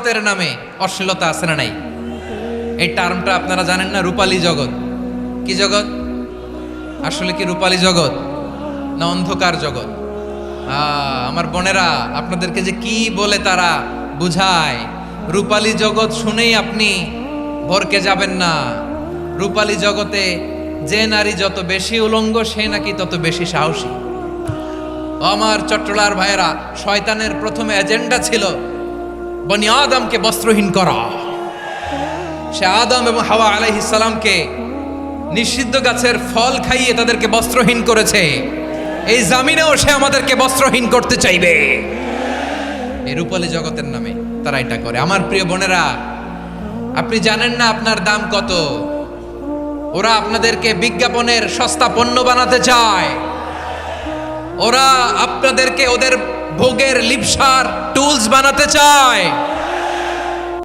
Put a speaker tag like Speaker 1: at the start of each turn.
Speaker 1: জগতের নামে অশ্লীলতা আছে না নাই? এই টার্মটা আপনারা জানেন না? রূপালী জগৎ। কি জগৎ? আসলে কি রূপালী জগৎ না অন্ধকার জগৎ? আমার বোনেরা, আপনাদেরকে যে কি বলে তারা বুঝায়, রূপালী জগৎ শুনেই আপনি ভরকে যাবেন না। রূপালী জগতে যে নারী যত বেশি উলঙ্গ, সে নাকি তত বেশি সাহসী। আমার চট্টলার ভাইয়েরা, শয়তানের প্রথম এজেন্ডা ছিল বনি আদমকে বস্ত্রহীন করা। সে আদম এবং হাওয়া আলাইহিস সালামকে নিষিদ্ধ গাছের ফল খাইয়ে তাদেরকে বস্ত্রহীন করেছে। এই জামিনেও সে আমাদেরকে বস্ত্রহীন করতে চাইবে। এই রূপালী জগতের নামে তারা এটা করে। আমার প্রিয় বোনেরা, আপনি জানেন না আপনার দাম কত। ওরা আপনাদেরকে বিজ্ঞাপনের সস্তা পণ্য বানাতে চায়। ওরা আপনাদেরকে ওদের ভোগের লিপসার টুলস বানাতে চায়।